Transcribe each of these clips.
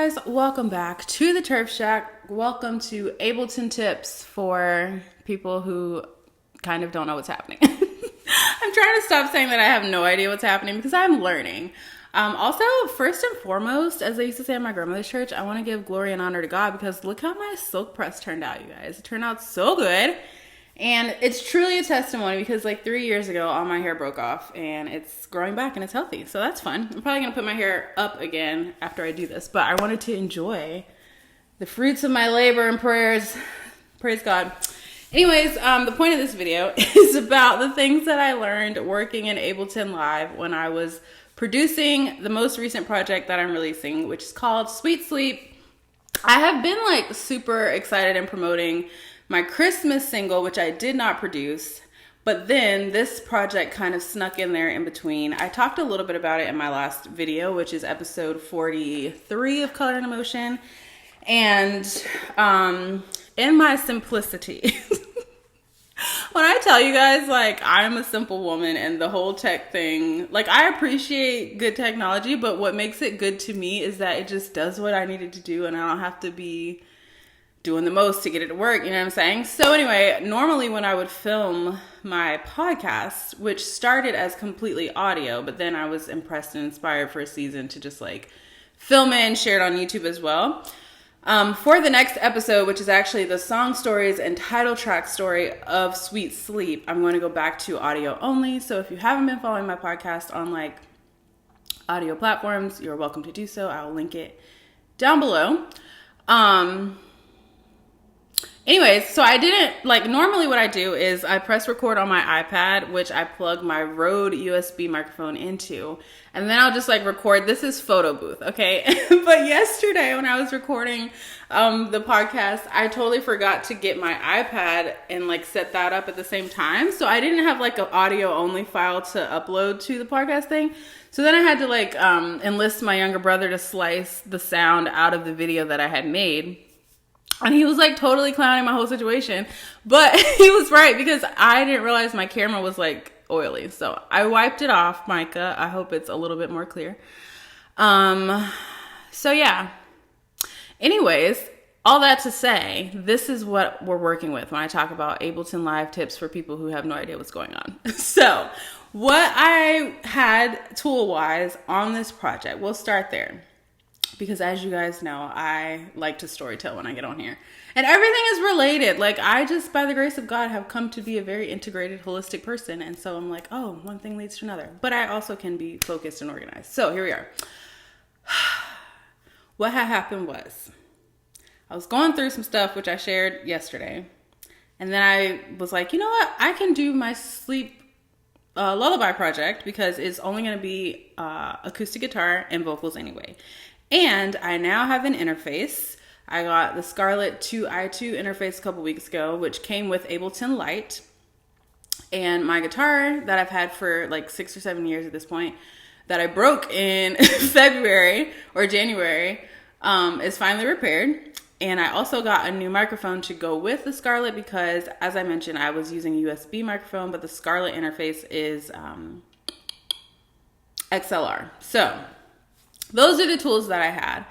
guys, welcome back to the Turf Shack. Welcome to Ableton tips for people who kind of don't know what's happening. I'm trying to stop saying that I have no idea what's happening because I'm learning. Also, first and foremost, as they used to say in my grandmother's church, I want to give glory and honor to God because look how my silk press turned out, you guys. It turned out so good. And it's truly a testimony because like 3 years ago, all my hair broke off and it's growing back and it's healthy. So that's fun. I'm probably going to put my hair up again after I do this, but I wanted to enjoy the fruits of my labor and prayers. Praise God. Anyways, the point of this video is about the things that I learned working in Ableton Live when I was producing the most recent project that I'm releasing, which is called Sweet Sleep. I have been like super excited and promoting my Christmas single, which I did not produce, but then this project kind of snuck in there in between. I talked a little bit about it in my last video, which is episode 43 of Color and Emotion. And in my simplicity, when I tell you guys, like, I'm a simple woman and the whole tech thing, like, I appreciate good technology, but what makes it good to me is that it just does what I needed to do and I don't have to be doing the most to get it to work, you know what I'm saying? So anyway, normally when I would film my podcast, which started as completely audio, but then I was impressed and inspired for a season to just like film it and share it on YouTube as well. For the next episode, which is actually the song stories and title track story of Sweet Sleep, I'm going to go back to audio only. So if you haven't been following my podcast on like audio platforms, you're welcome to do so. I'll link it down below. Anyways, so I didn't, like, normally what I do is I press record on my iPad, which I plug my Rode USB microphone into, and then I'll just, like, record. This is photo booth, okay? But yesterday when I was recording the podcast, I totally forgot to get my iPad and, like, set that up at the same time. So I didn't have, like, an audio-only file to upload to the podcast thing. So then I had to, like, enlist my younger brother to slice the sound out of the video that I had made. And he was like totally clowning my whole situation, but he was right because I didn't realize my camera was like oily. So I wiped it off, Micah. I hope it's a little bit more clear. So yeah. Anyways, all that to say, this is what we're working with when I talk about Ableton Live tips for people who have no idea what's going on. So what I had tool-wise on this project, we'll start there. Because as you guys know, I like to storytell when I get on here. And everything is related. Like, I just, by the grace of God, have come to be a very integrated, holistic person. And so I'm like, oh, one thing leads to another. But I also can be focused and organized. So here we are. What had happened was, I was going through some stuff, which I shared yesterday. And then I was like, you know what? I can do my sleep lullaby project because it's only going to be acoustic guitar and vocals anyway. And I now have an interface. I got the Scarlett 2i2 interface a couple weeks ago, which came with Ableton Lite. And my guitar that I've had for like 6 or 7 years at this point, that I broke in February or January, is finally repaired. And I also got a new microphone to go with the Scarlett because, as I mentioned, I was using a USB microphone, but the Scarlett interface is XLR. So those are the tools that I had.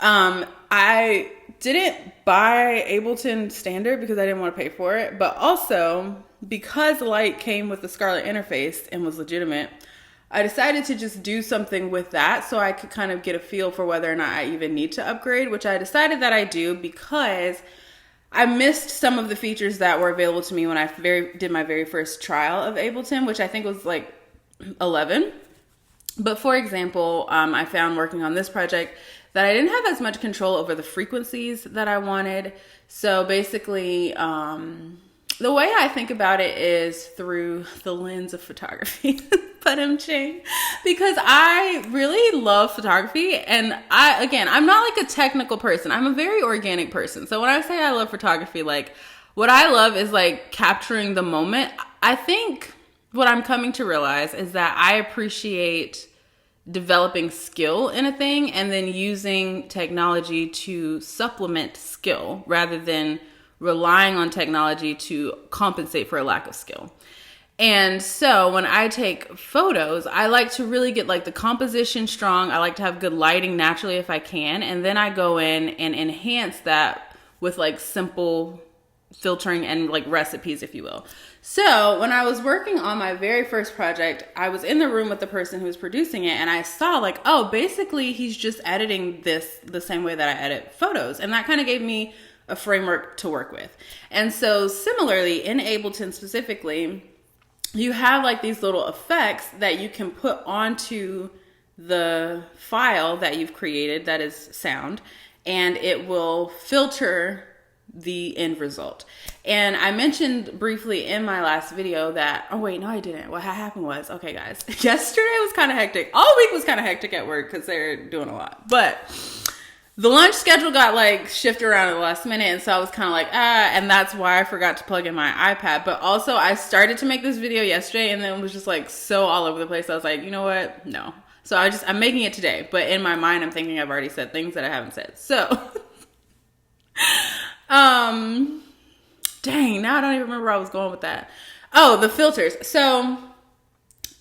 I didn't buy Ableton Standard because I didn't want to pay for it, but also because Lite came with the Scarlett interface and was legitimate, I decided to just do something with that so I could kind of get a feel for whether or not I even need to upgrade, which I decided that I do because I missed some of the features that were available to me when I did my very first trial of Ableton, which I think was like 11. But for example, I found working on this project that I didn't have as much control over the frequencies that I wanted. So basically, the way I think about it is through the lens of photography. Because I really love photography. And I'm not like a technical person. I'm a very organic person. So when I say I love photography, like what I love is like capturing the moment. I think what I'm coming to realize is that I appreciate developing skill in a thing and then using technology to supplement skill rather than relying on technology to compensate for a lack of skill. And so when I take photos, I like to really get like the composition strong. I like to have good lighting naturally if I can. And then I go in and enhance that with like simple filtering and like recipes, if you will. So when I was working on my very first project, I was in the room with the person who was producing it, and I saw like, oh, basically he's just editing this the same way that I edit photos. And that kind of gave me a framework to work with. And so similarly in Ableton specifically, you have like these little effects that you can put onto the file that you've created that is sound, and it will filter the end result. And I mentioned briefly in my last video that, oh wait, no I didn't. What happened was, okay guys, yesterday was kind of hectic. All week was kind of hectic at work because they're doing a lot. But the lunch schedule got like shifted around at the last minute, and so I was kind of like, and that's why I forgot to plug in my iPad. But also I started to make this video yesterday, and then it was just like so all over the place. I was like, you know what? No. So I'm making it today, but in my mind, I'm thinking I've already said things that I haven't said. So, dang, now I don't even remember where I was going with that. Oh, the filters. So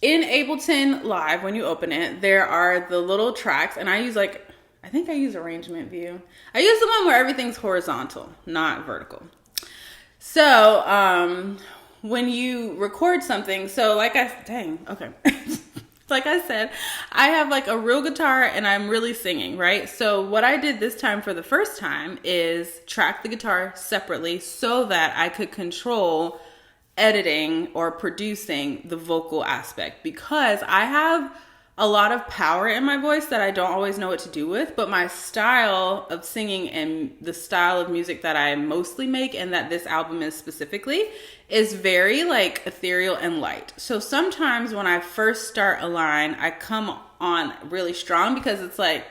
in Ableton Live, when you open it, there are the little tracks, and I think I use arrangement view. I use the one where everything's horizontal, not vertical. So, when you record something, like I said, I have like a real guitar and I'm really singing, right? So what I did this time for the first time is track the guitar separately so that I could control editing or producing the vocal aspect, because I have a lot of power in my voice that I don't always know what to do with, but my style of singing and the style of music that I mostly make, and that this album is specifically, is very like ethereal and light. So sometimes when I first start a line, I come on really strong because it's like,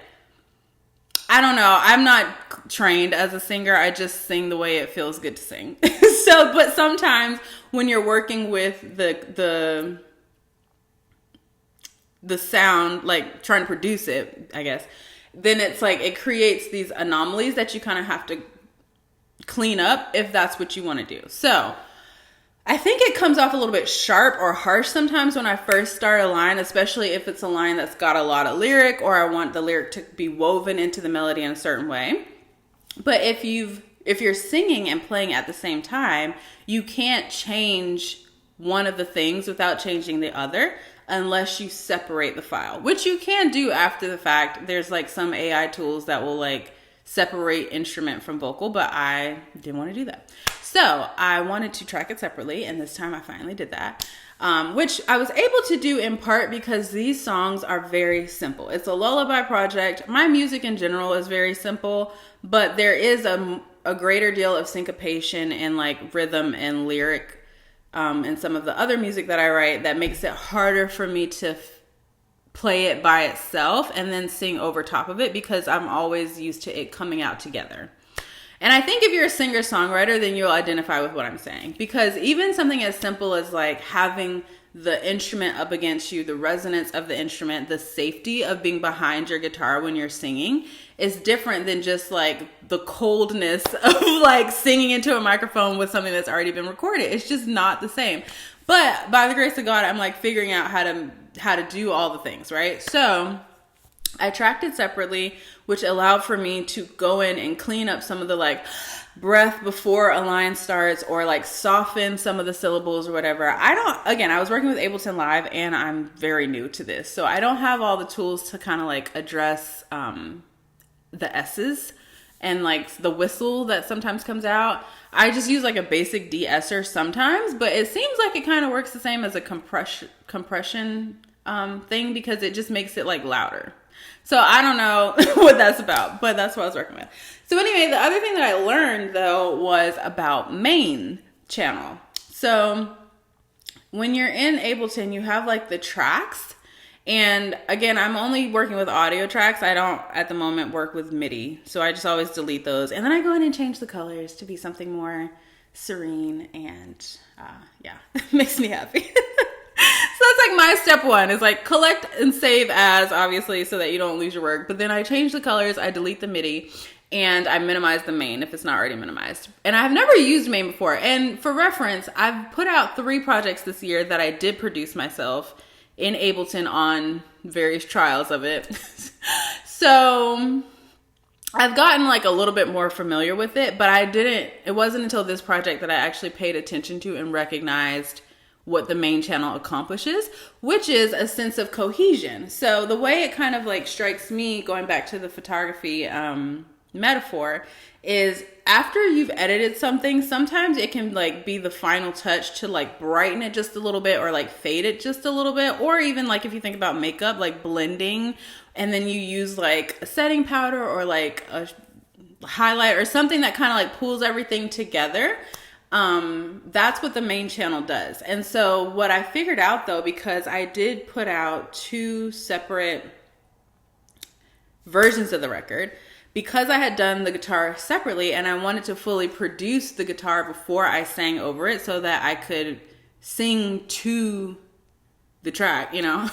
I don't know, I'm not trained as a singer. I just sing the way it feels good to sing. But sometimes when you're working with the sound, like trying to produce it, I guess, then it's like it creates these anomalies that you kind of have to clean up if that's what you want to do. So I think it comes off a little bit sharp or harsh sometimes when I first start a line, especially if it's a line that's got a lot of lyric, or I want the lyric to be woven into the melody in a certain way. But if you're singing and playing at the same time, you can't change one of the things without changing the other, unless you separate the file, which you can do after the fact. There's like some AI tools that will like separate instrument from vocal, but I didn't want to do that. So I wanted to track it separately, and this time I finally did that, which I was able to do in part because these songs are very simple. It's a lullaby project. My music in general is very simple, but there is a greater deal of syncopation and like rhythm and lyric and some of the other music that I write that makes it harder for me to play it by itself and then sing over top of it, because I'm always used to it coming out together. And I think if you're a singer-songwriter, then you'll identify with what I'm saying, because even something as simple as like having the instrument up against you, the resonance of the instrument, the safety of being behind your guitar when you're singing is different than just like the coldness of like singing into a microphone with something that's already been recorded. It's just not the same. But by the grace of God, I'm like figuring out how to do all the things, right? So I tracked it separately, which allowed for me to go in and clean up some of the like breath before a line starts, or like soften some of the syllables or whatever. I was working with Ableton Live and I'm very new to this, so I don't have all the tools to kind of like address the S's and like the whistle that sometimes comes out. I just use like a basic de-esser sometimes, but it seems like it kind of works the same as a compression thing, because it just makes it like louder. So I don't know what that's about, but that's what I was working with. So anyway, the other thing that I learned though was about main channel. So when you're in Ableton, you have like the tracks. And again, I'm only working with audio tracks. I don't at the moment work with MIDI. So I just always delete those. And then I go in and change the colors to be something more serene, and it makes me happy. So that's like my step one, is like collect and save as, obviously, so that you don't lose your work. But then I change the colors, I delete the MIDI, and I minimize the main if it's not already minimized. And I've never used main before. And for reference, I've put out 3 projects this year that I did produce myself in Ableton on various trials of it. So I've gotten like a little bit more familiar with it, but it wasn't until this project that I actually paid attention to and recognized what the main channel accomplishes, which is a sense of cohesion. So the way it kind of like strikes me, going back to the photography metaphor, is after you've edited something, sometimes it can like be the final touch to like brighten it just a little bit, or like fade it just a little bit, or even like if you think about makeup, like blending, and then you use like a setting powder or like a highlight or something that kind of like pulls everything together. That's what the main channel does. And so what I figured out though, because I did put out 2 separate versions of the record, because I had done the guitar separately and I wanted to fully produce the guitar before I sang over it so that I could sing to the track, you know,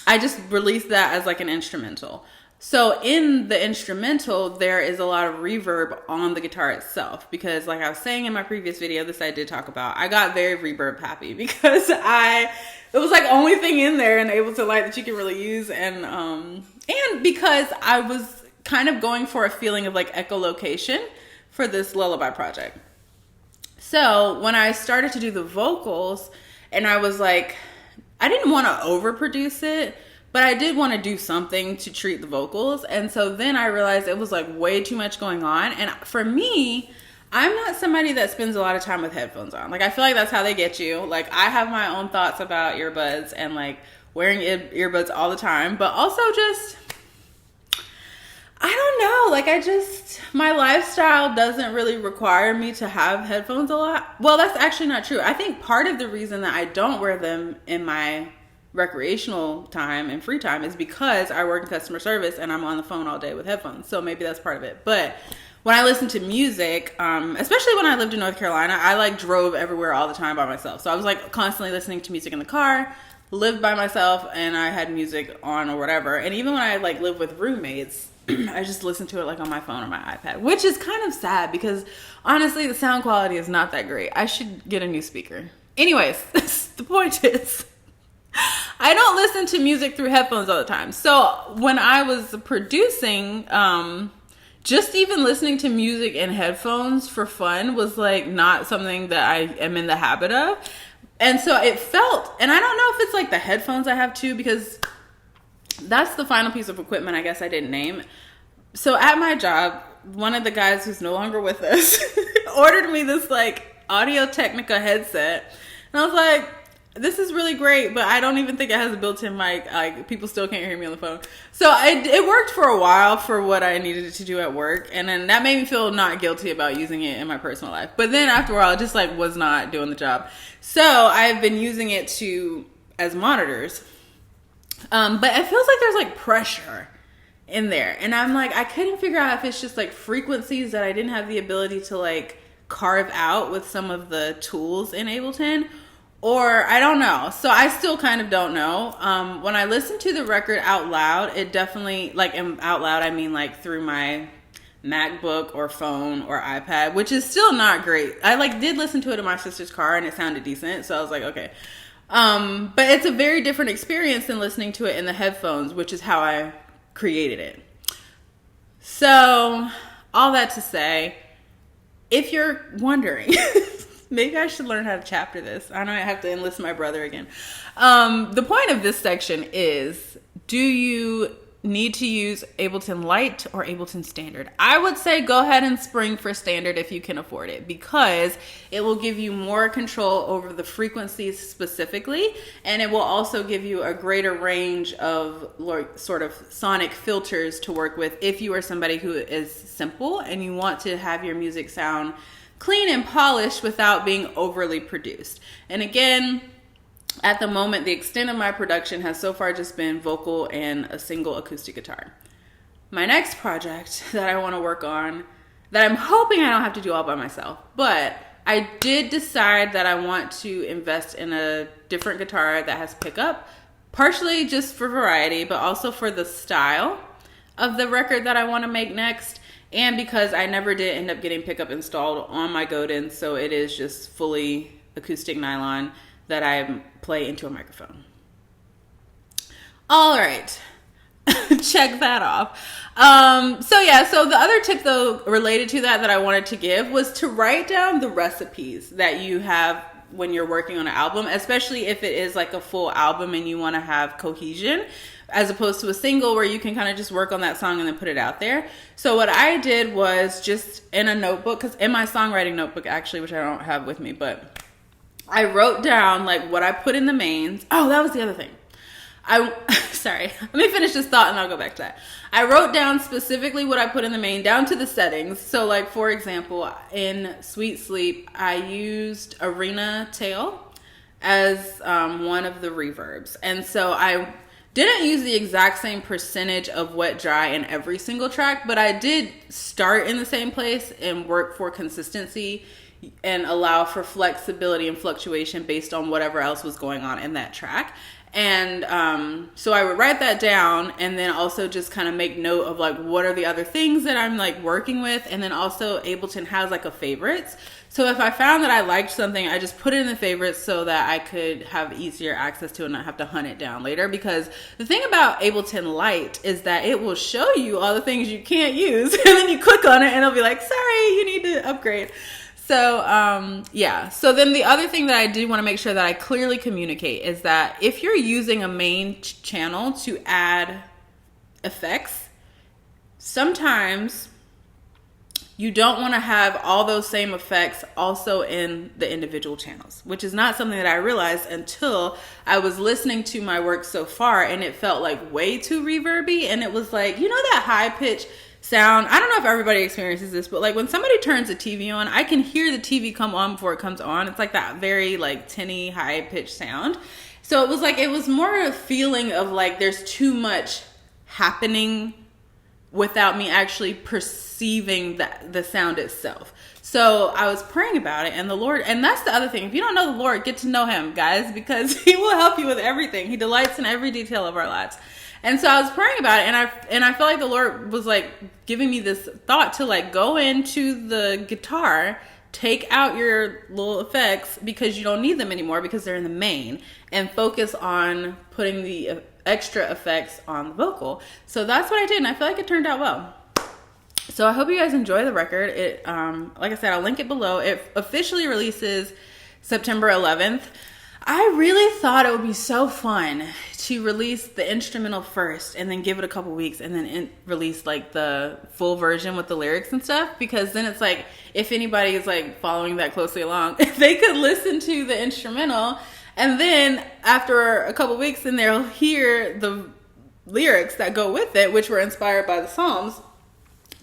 I just released that as like an instrumental. So in the instrumental, there is a lot of reverb on the guitar itself, because like I was saying in my previous video, this I did talk about, I got very reverb happy because it was like only thing in there in Ableton Light that you can really use. And because I was kind of going for a feeling of like echolocation for this lullaby project. So when I started to do the vocals, and I was like, I didn't want to overproduce it, but I did want to do something to treat the vocals. And so then I realized it was like way too much going on. And for me, I'm not somebody that spends a lot of time with headphones on. Like, I feel like that's how they get you. Like, I have my own thoughts about earbuds and like wearing earbuds all the time, but also just, I don't know. Like, my lifestyle doesn't really require me to have headphones a lot. Well, that's actually not true. I think part of the reason that I don't wear them in my recreational time and free time is because I work in customer service and I'm on the phone all day with headphones. So maybe that's part of it. But when I listen to music, especially when I lived in North Carolina, I like drove everywhere all the time by myself. So I was like constantly listening to music in the car, lived by myself, and I had music on or whatever. And even when I like lived with roommates, I just listened to it like on my phone or my iPad, which is kind of sad because honestly, the sound quality is not that great. I should get a new speaker. Anyways, the point is, I don't listen to music through headphones all the time. So when I was producing, just even listening to music in headphones for fun was like not something that I am in the habit of. And so it felt, and I don't know if it's like the headphones I have too, because that's the final piece of equipment I guess I didn't name. So at my job, one of the guys who's no longer with us ordered me this like Audio-Technica headset. And I was like, this is really great, but I don't even think it has a built-in mic. Like, people still can't hear me on the phone. So it worked for a while for what I needed it to do at work. And then that made me feel not guilty about using it in my personal life. But then after a while, it just like was not doing the job. So I've been using it as monitors. But it feels like there's like pressure in there. And I'm like, I couldn't figure out if it's just like frequencies that I didn't have the ability to like carve out with some of the tools in Ableton, or I don't know. So I still kind of don't know. When I listen to the record out loud, it definitely, like out loud, I mean like through my MacBook or phone or iPad, which is still not great. I like did listen to it in my sister's car and it sounded decent. So I was like, okay. But it's a very different experience than listening to it in the headphones, which is how I created it. So all that to say, if you're wondering, maybe I should learn how to chapter this. I know I have to enlist my brother again. The point of this section is, do you need to use Ableton Lite or Ableton Standard? I would say go ahead and spring for Standard if you can afford it, because it will give you more control over the frequencies specifically, and it will also give you a greater range of sort of sonic filters to work with if you are somebody who is simple and you want to have your music sound clean and polished without being overly produced. And again, at the moment, the extent of my production has so far just been vocal and a single acoustic guitar. My next project that I want to work on, that I'm hoping I don't have to do all by myself, but I did decide that I want to invest in a different guitar that has pickup, partially just for variety, but also for the style. of the record that I want to make next, and because I never did end up getting pickup installed on my Godin, so it is just fully acoustic nylon that I play into a microphone. All right. Check that off. So the other tip though related to that I wanted to give was to write down the recipes that you have when you're working on an album, especially if it is like a full album and you want to have cohesion, as opposed to a single where you can kind of just work on that song and then put it out there. So what I did was just in a notebook, because in my songwriting notebook actually, which I don't have with me, but I wrote down like what I put in the mains. Oh, that was the other thing. Sorry, let me finish this thought and I'll go back to that. I wrote down specifically what I put in the main, down to the settings. So like, for example, in Sweet Sleep, I used Arena Tail as one of the reverbs. And so I didn't use the exact same percentage of wet dry in every single track, but I did start in the same place and work for consistency and allow for flexibility and fluctuation based on whatever else was going on in that track. And so I would write that down and then also just kind of make note of like what are the other things that I'm like working with. And then also Ableton has like a favorites. So if I found that I liked something, I just put it in the favorites so that I could have easier access to it and not have to hunt it down later. Because the thing about Ableton Lite is that it will show you all the things you can't use. And then you click on it and it'll be like, sorry, you need to upgrade. So, yeah. So then the other thing that I do want to make sure that I clearly communicate is that if you're using a main channel to add effects, sometimes you don't want to have all those same effects also in the individual channels, which is not something that I realized until I was listening to my work so far and it felt like way too reverby. And it was like, you know, that high pitch sound. I don't know if everybody experiences this, but like when somebody turns the TV on, I can hear the TV come on before it comes on. It's like that very like tinny high pitched sound. So it was like, it was more a feeling of like there's too much happening without me actually perceiving the sound itself. So I was praying about it, and the Lord, and that's the other thing. If you don't know the Lord, get to know him, guys, because he will help you with everything. He delights in every detail of our lives. And so I was praying about it, and I felt like the Lord was like giving me this thought to like go into the guitar, take out your little effects because you don't need them anymore because they're in the main, and focus on putting the extra effects on the vocal. So that's what I did, and I feel like it turned out well. So I hope you guys enjoy the record. It, like I said, I'll link it below. It officially releases September 11th. I really thought it would be so fun to release the instrumental first and then give it a couple weeks and then release like the full version with the lyrics and stuff, because then it's like if anybody is like following that closely along, they could listen to the instrumental and then after a couple weeks then they'll hear the lyrics that go with it, which were inspired by the Psalms.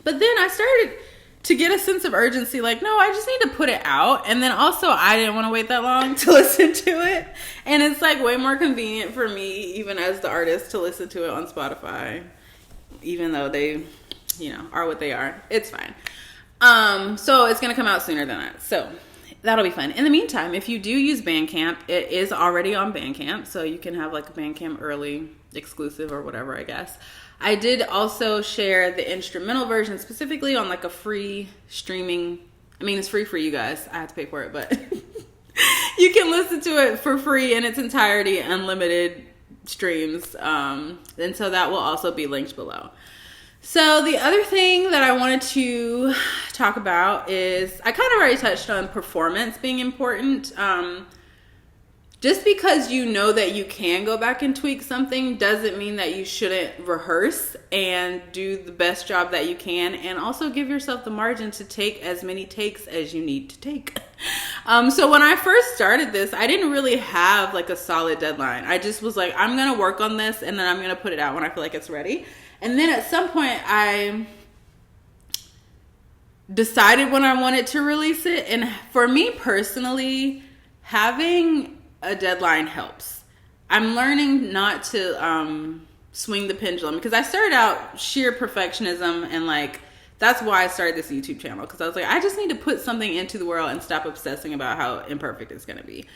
But then I started to get a sense of urgency, like, no, I just need to put it out. And then also I didn't want to wait that long to listen to it. And it's like way more convenient for me, even as the artist, to listen to it on Spotify, even though they, you know, are what they are. It's fine. So it's going to come out sooner than that. So that'll be fun. In the meantime, if you do use Bandcamp, it is already on Bandcamp. So you can have like a Bandcamp early exclusive or whatever, I guess. I did also share the instrumental version specifically on like a free streaming. I mean, it's free for you guys. I have to pay for it, but you can listen to it for free in its entirety, unlimited streams. And so that will also be linked below. So the other thing that I wanted to talk about is I kind of already touched on performance being important. Just because you know that you can go back and tweak something doesn't mean that you shouldn't rehearse and do the best job that you can, and also give yourself the margin to take as many takes as you need to take. So when I first started this, I didn't really have like a solid deadline. I just was like, I'm going to work on this and then I'm going to put it out when I feel like it's ready. And then at some point I decided when I wanted to release it. And for me personally, having a deadline helps. I'm learning not to swing the pendulum, because I started out sheer perfectionism, and like that's why I started this YouTube channel, because I was like, I just need to put something into the world and stop obsessing about how imperfect it's going to be.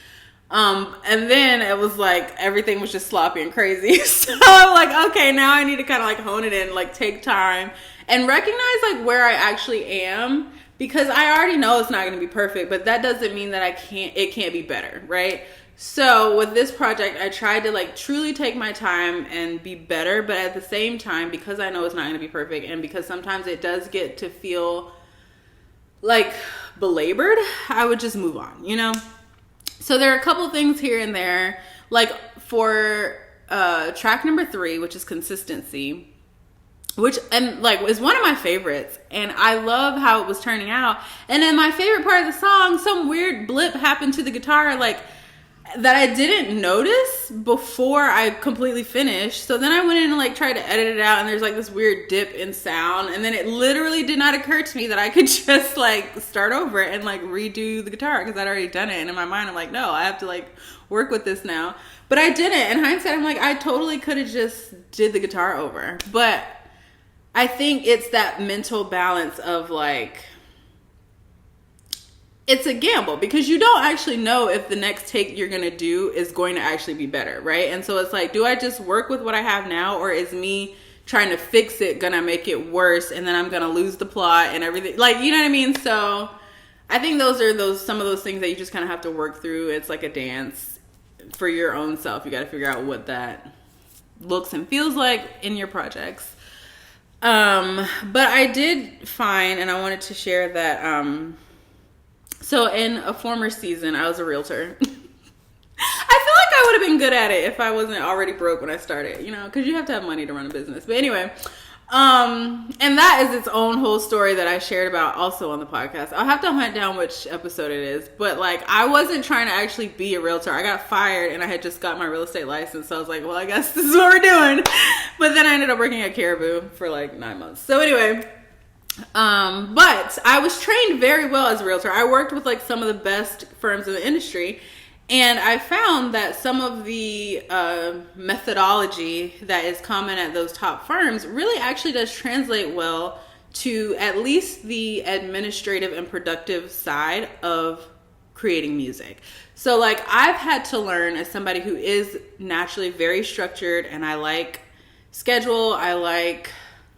And then it was like everything was just sloppy and crazy. So I'm like, okay, now I need to kind of like hone it in, like take time and recognize like where I actually am, because I already know it's not going to be perfect, but that doesn't mean that it can't be better, right? So with this project, I tried to like truly take my time and be better, but at the same time, because I know it's not going to be perfect, and because sometimes it does get to feel like belabored, I would just move on, you know? So there are a couple things here and there, like for track number 3, which is consistency, which and like is one of my favorites, and I love how it was turning out. And then my favorite part of the song, some weird blip happened to the guitar, like that I didn't notice before I completely finished. So then I went in and like tried to edit it out, and there's like this weird dip in sound, and then it literally did not occur to me that I could just like start over and like redo the guitar, because I'd already done it. And in my mind I'm like, no, I have to like work with this now. But I didn't. In hindsight, I'm like, I totally could have just did the guitar over. But I think it's that mental balance of like, it's a gamble, because you don't actually know if the next take you're going to do is going to actually be better, right? And so it's like, do I just work with what I have now, or is me trying to fix it going to make it worse, and then I'm going to lose the plot and everything? Like, you know what I mean? So I think those are some of those things that you just kind of have to work through. It's like a dance for your own self. You got to figure out what that looks and feels like in your projects. But I did find, and I wanted to share that, so in a former season, I was a realtor. I feel like I would have been good at it if I wasn't already broke when I started, you know, because you have to have money to run a business. But anyway, and that is its own whole story that I shared about also on the podcast. I'll have to hunt down which episode it is. But like, I wasn't trying to actually be a realtor. I got fired and I had just got my real estate license. So I was like, well, I guess this is what we're doing. But then I ended up working at Caribou for like 9 months. So anyway, but I was trained very well as a realtor. I worked with like some of the best firms in the industry, and I found that some of the methodology that is common at those top firms really actually does translate well to at least the administrative and productive side of creating music. So like, I've had to learn, as somebody who is naturally very structured, and I like schedule, I like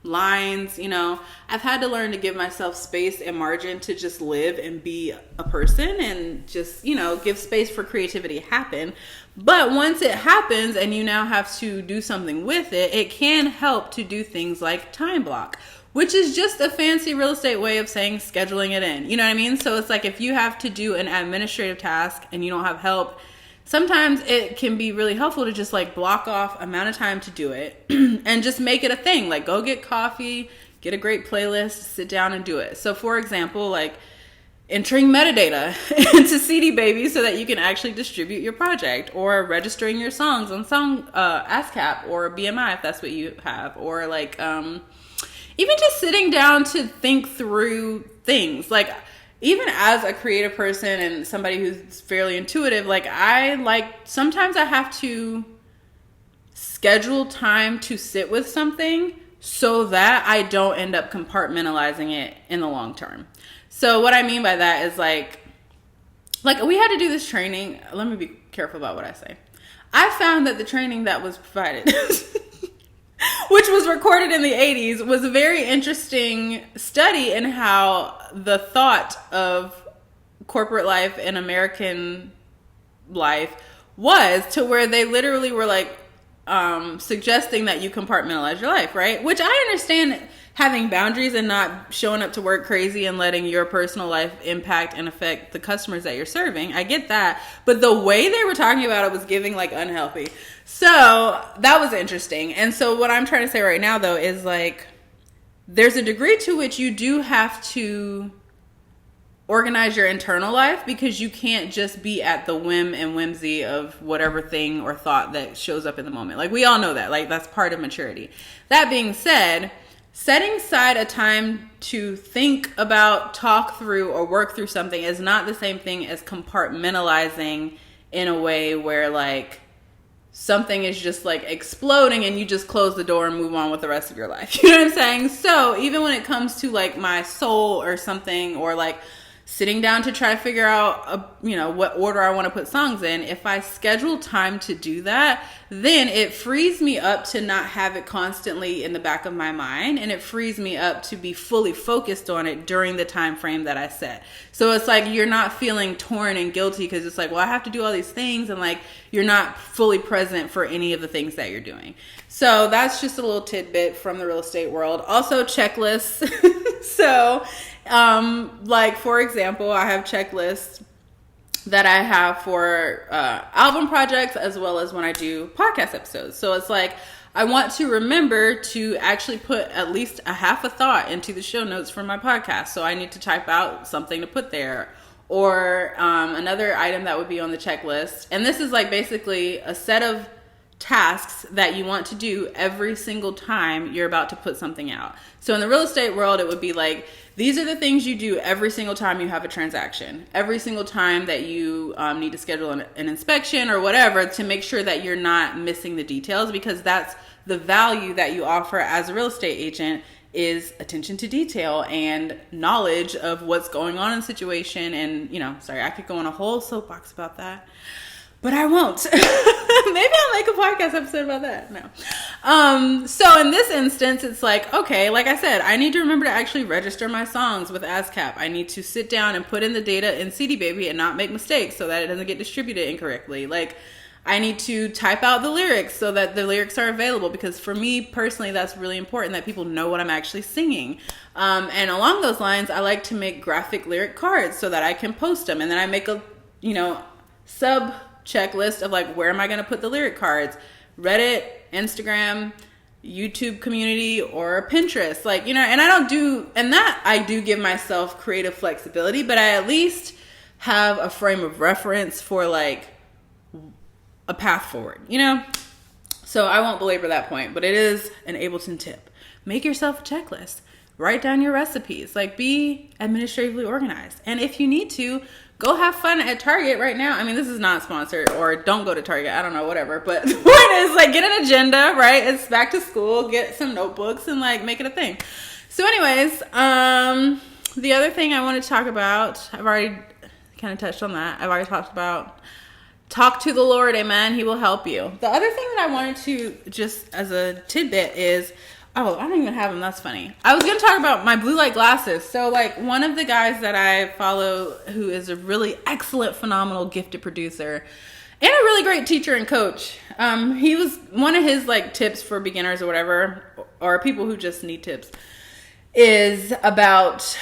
lines, you know, I've had to learn to give myself space and margin to just live and be a person, and just, you know, give space for creativity to happen. But once it happens and you now have to do something with it, it can help to do things like time block, which is just a fancy real estate way of saying scheduling it in. You know what I mean? So it's like, if you have to do an administrative task and you don't have help, sometimes it can be really helpful to just like block off amount of time to do it and just make it a thing. Like, go get coffee, get a great playlist, sit down and do it. So for example, like entering metadata into CD Baby so that you can actually distribute your project, or registering your songs on ASCAP or BMI if that's what you have, or like even just sitting down to think through things. Like, even as a creative person and somebody who's fairly intuitive, like sometimes I have to schedule time to sit with something so that I don't end up compartmentalizing it in the long term. So what I mean by that is like we had to do this training. Let me be careful about what I say. I found that the training that was provided, which was recorded in the 80s, was a very interesting study in how the thought of corporate life and American life was, to where they literally were like suggesting that you compartmentalize your life, right? Which I understand, having boundaries and not showing up to work crazy and letting your personal life impact and affect the customers that you're serving. I get that. But the way they were talking about it was giving like unhealthy. So that was interesting. And so what I'm trying to say right now, though, is like, there's a degree to which you do have to organize your internal life, because you can't just be at the whim and whimsy of whatever thing or thought that shows up in the moment. Like, we all know that. Like, that's part of maturity. That being said, setting aside a time to think about, talk through, or work through something is not the same thing as compartmentalizing in a way where like something is just like exploding and you just close the door and move on with the rest of your life. You know what I'm saying? So even when it comes to like my soul or something, or like sitting down to try to figure out, what order I want to put songs in, if I schedule time to do that, then it frees me up to not have it constantly in the back of my mind, and it frees me up to be fully focused on it during the time frame that I set. So it's like you're not feeling torn and guilty because it's like, well, I have to do all these things, and like you're not fully present for any of the things that you're doing. So that's just a little tidbit from the real estate world. Also, checklists. So like, for example, I have checklists that I have for album projects as well as when I do podcast episodes. So it's like, I want to remember to actually put at least a half a thought into the show notes for my podcast. So I need to type out something to put there. Or another item that would be on the checklist. And this is like basically a set of tasks that you want to do every single time you're about to put something out. So in the real estate world, it would be like, these are the things you do every single time you have a transaction, every single time that you need to schedule an inspection or whatever, to make sure that you're not missing the details, because that's the value that you offer as a real estate agent, is attention to detail and knowledge of what's going on in the situation. And, sorry, I could go on a whole soapbox about that, but I won't. Maybe I'll make a podcast episode about that. No. So in this instance, it's like, okay, like I said, I need to remember to actually register my songs with ASCAP. I need to sit down and put in the data in CD Baby and not make mistakes so that it doesn't get distributed incorrectly. Like, I need to type out the lyrics so that the lyrics are available, because for me personally, that's really important that people know what I'm actually singing. And along those lines, I like to make graphic lyric cards so that I can post them. And then I make a, sub checklist of like, where am I going to put the lyric cards? Reddit, Instagram, YouTube community, or Pinterest. Like, and I do give myself creative flexibility, but I at least have a frame of reference for like a path forward, So I won't belabor that point, but it is an Ableton tip. Make yourself a checklist. Write down your recipes. Like, be administratively organized. And if you need to, go have fun at Target right now. I mean, this is not sponsored, or don't go to Target. I don't know, whatever. But the point is, like, get an agenda, right? It's back to school. Get some notebooks and, like, make it a thing. So anyways, the other thing I want to talk about, I've already kind of touched on that. I've already talked about talk to the Lord, amen. He will help you. The other thing that I wanted to, just as a tidbit, is, oh, I don't even have them. That's funny. I was going to talk about my blue light glasses. So like, one of the guys that I follow, who is a really excellent, phenomenal, gifted producer and a really great teacher and coach. He was, one of his like tips for beginners or whatever, or people who just need tips, is about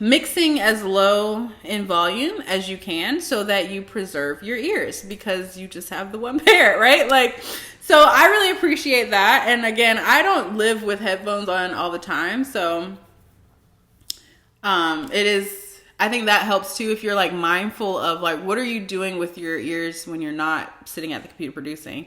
mixing as low in volume as you can so that you preserve your ears, because you just have the one pair, right? Like, so I really appreciate that. And again, I don't live with headphones on all the time. So I think that helps too, if you're like mindful of like, what are you doing with your ears when you're not sitting at the computer producing,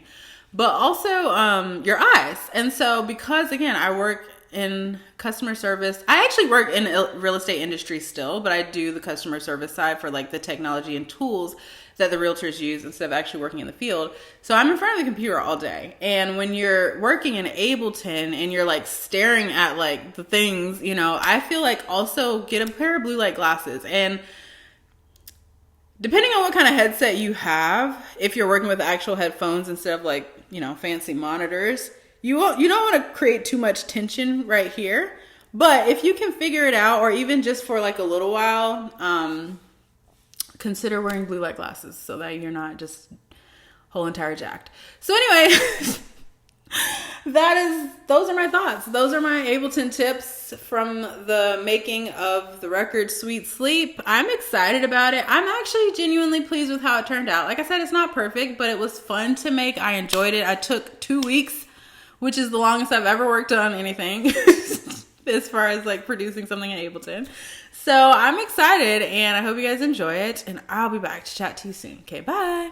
but also your eyes. And so, because again, I work in customer service. I actually work in real estate industry still, but I do the customer service side for like the technology and tools that the realtors use instead of actually working in the field. So I'm in front of the computer all day. And when you're working in Ableton and you're like staring at like the things, I feel like also get a pair of blue light glasses. And depending on what kind of headset you have, if you're working with actual headphones instead of like, fancy monitors, you don't want to create too much tension right here. But if you can figure it out, or even just for like a little while, consider wearing blue light glasses so that you're not just whole entire jacked. So anyway, those are my thoughts. Those are my Ableton tips from the making of the record Sweet Sleep. I'm excited about it. I'm actually genuinely pleased with how it turned out. Like I said, it's not perfect, but it was fun to make. I enjoyed it. I took 2 weeks, which is the longest I've ever worked on anything as far as like producing something in Ableton. So I'm excited, and I hope you guys enjoy it, and I'll be back to chat to you soon. Okay, bye.